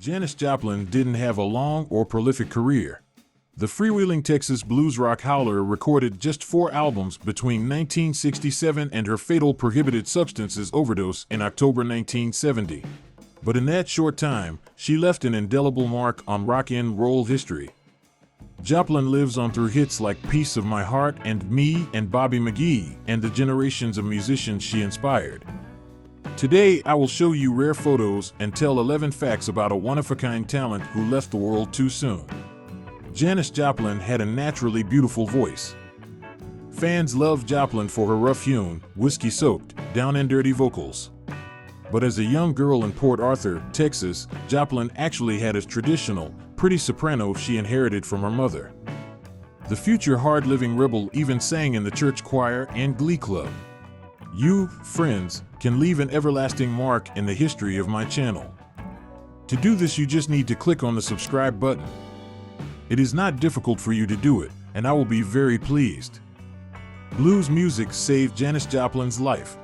Janis Joplin didn't have a long or prolific career. The freewheeling Texas blues rock howler recorded just 4 albums between 1967 and her fatal prohibited substances overdose in October 1970. But in that short time, she left an indelible mark on rock and roll history. Joplin lives on through hits like Piece of My Heart and Me and Bobby McGee and the generations of musicians she inspired. Today, I will show you rare photos and tell 11 facts about a one-of-a-kind talent who left the world too soon. Janis Joplin had a naturally beautiful voice. Fans loved Joplin for her rough-hewn, whiskey-soaked, down-and-dirty vocals. But as a young girl in Port Arthur, Texas, Joplin actually had a traditional, pretty soprano she inherited from her mother. The future hard-living rebel even sang in the church choir and glee club. You, friends, can leave an everlasting mark in the history of my channel. To do this, you just need to click on the subscribe button. It is not difficult for you to do it, and I will be very pleased. Blues music saved Janis Joplin's life.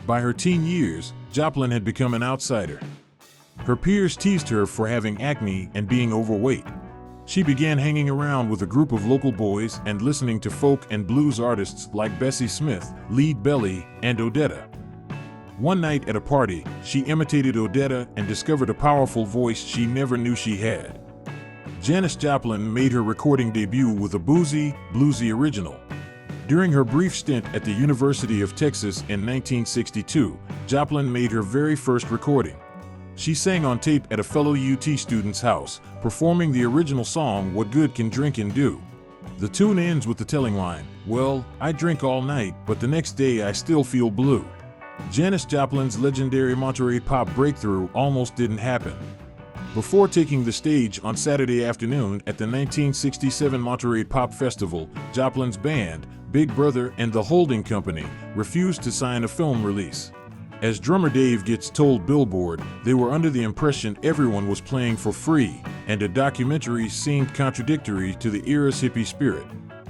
By her teen years, Joplin had become an outsider. Her peers teased her for having acne and being overweight. She began hanging around with a group of local boys and listening to folk and blues artists like Bessie Smith, Lead Belly, and Odetta. One night at a party, she imitated Odetta and discovered a powerful voice she never knew she had. Janis Joplin made her recording debut with a bluesy original. During her brief stint at the University of Texas in 1962, Joplin made her very first recording. She sang on tape at a fellow UT student's house, performing the original song What Good Can Drinkin' Do. The tune ends with the telling line, "Well, I drink all night, but the next day I still feel blue." Janis Joplin's legendary Monterey Pop breakthrough almost didn't happen. Before taking the stage on Saturday afternoon at the 1967 Monterey Pop Festival, Joplin's band, Big Brother and the Holding Company, refused to sign a film release. As drummer Dave Getz told Billboard, they were under the impression everyone was playing for free, and a documentary seemed contradictory to the era's hippie spirit.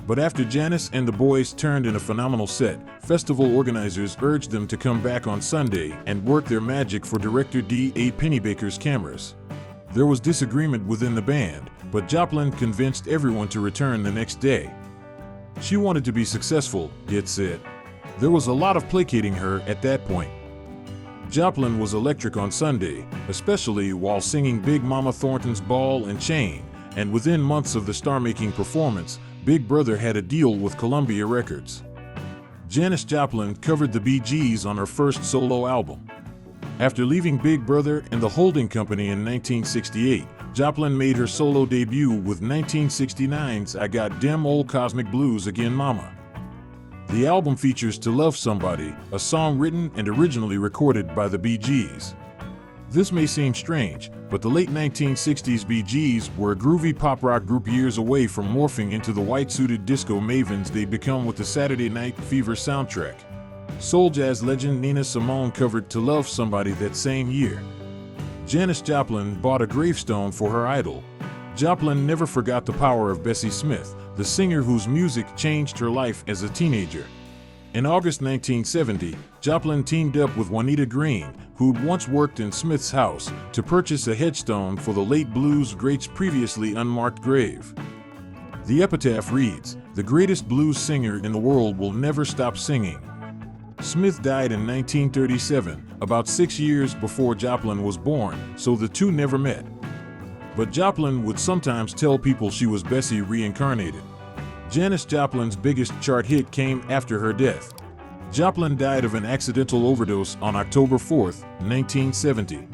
But after Janis and the boys turned in a phenomenal set, festival organizers urged them to come back on Sunday and work their magic for director D.A. Pennebaker's cameras. There was disagreement within the band, but Joplin convinced everyone to return the next day. She wanted to be successful, Getz said. There was a lot of placating her at that point. Joplin was electric on Sunday, especially while singing Big Mama Thornton's Ball and Chain, and within months of the star-making performance, Big Brother had a deal with Columbia Records. Janis Joplin covered the Bee Gees on her first solo album. After leaving Big Brother and the Holding Company in 1968, Joplin made her solo debut with 1969's I Got Dem Old Cosmic Blues Again Mama. The album features To Love Somebody, a song written and originally recorded by the Bee Gees. This may seem strange, but the late 1960s Bee Gees were a groovy pop-rock group years away from morphing into the white-suited disco mavens they'd become with the Saturday Night Fever soundtrack. Soul jazz legend Nina Simone covered To Love Somebody that same year. Janis Joplin bought a gravestone for her idol. Joplin never forgot the power of Bessie Smith, the singer whose music changed her life as a teenager. In August 1970, Joplin teamed up with Juanita Green, who'd once worked in Smith's house, to purchase a headstone for the late blues great's previously unmarked grave. The epitaph reads, "The greatest blues singer in the world will never stop singing." Smith died in 1937, about 6 years before Joplin was born, so the two never met. But Joplin would sometimes tell people she was Bessie reincarnated. Janis Joplin's biggest chart hit came after her death. Joplin died of an accidental overdose on October 4, 1970.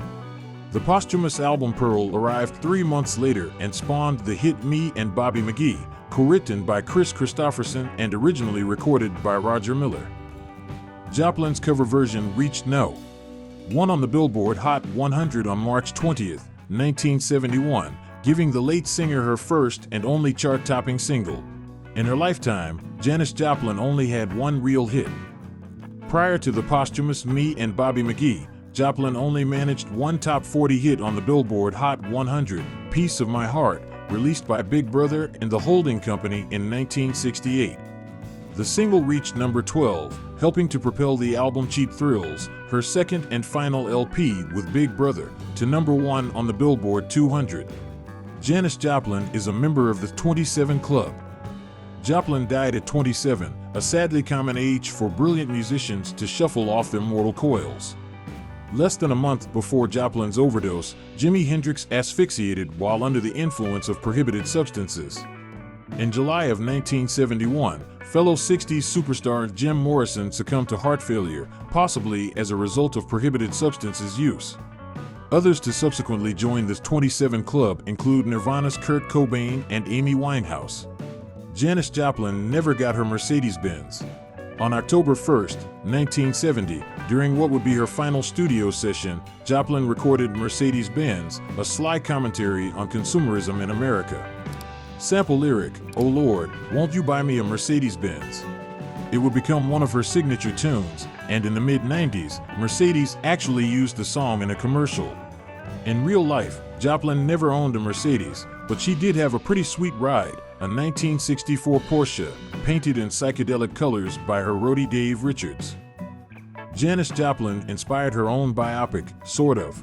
The posthumous album Pearl arrived 3 months later and spawned the hit Me and Bobby McGee, co-written by Chris Christopherson and originally recorded by Roger Miller. Joplin's cover version reached No. 1 on the Billboard Hot 100 on March 20, 1971, giving the late singer her first and only chart-topping single. In her lifetime, Janis Joplin only had one real hit. Prior to the posthumous Me and Bobby McGee, Joplin only managed one top 40 hit on the Billboard Hot 100, Piece of My Heart, released by Big Brother and the Holding Company in 1968. The single reached number 12, helping to propel the album Cheap Thrills, her second and final LP with Big Brother, to number 1 on the Billboard 200. Janis Joplin is a member of the 27 Club. Joplin died at 27, a sadly common age for brilliant musicians to shuffle off their mortal coils. Less than a month before Joplin's overdose, Jimi Hendrix asphyxiated while under the influence of prohibited substances. In July of 1971, fellow 60s superstar Jim Morrison succumbed to heart failure, possibly as a result of prohibited substances use. Others to subsequently join the 27 Club include Nirvana's Kurt Cobain and Amy Winehouse. Janis Joplin never got her Mercedes-Benz. On October 1, 1970, during what would be her final studio session, Joplin recorded Mercedes-Benz, a sly commentary on consumerism in America. Sample lyric, "Oh Lord, won't you buy me a Mercedes-Benz?" It would become one of her signature tunes, and in the mid-90s, Mercedes actually used the song in a commercial. In real life, Joplin never owned a Mercedes, but she did have a pretty sweet ride, a 1964 Porsche, painted in psychedelic colors by her roadie Dave Richards. Janis Joplin inspired her own biopic, sort of.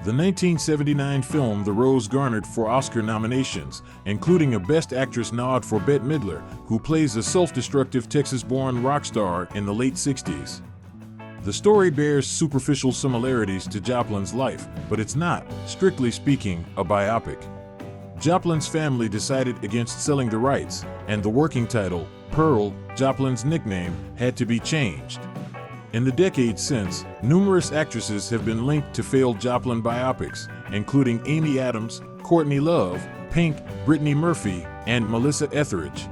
The 1979 film The Rose garnered 4 Oscar nominations, including a Best Actress nod for Bette Midler, who plays a self-destructive Texas-born rock star in the late 60s. The story bears superficial similarities to Joplin's life, but it's not, strictly speaking, a biopic. Joplin's family decided against selling the rights, and the working title, Pearl, Joplin's nickname, had to be changed. In the decades since, numerous actresses have been linked to failed Joplin biopics, including Amy Adams, Courtney Love, Pink, Brittany Murphy, and Melissa Etheridge.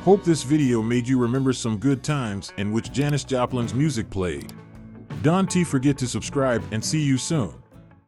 Hope this video made you remember some good times in which Janis Joplin's music played. Don't forget to subscribe and see you soon.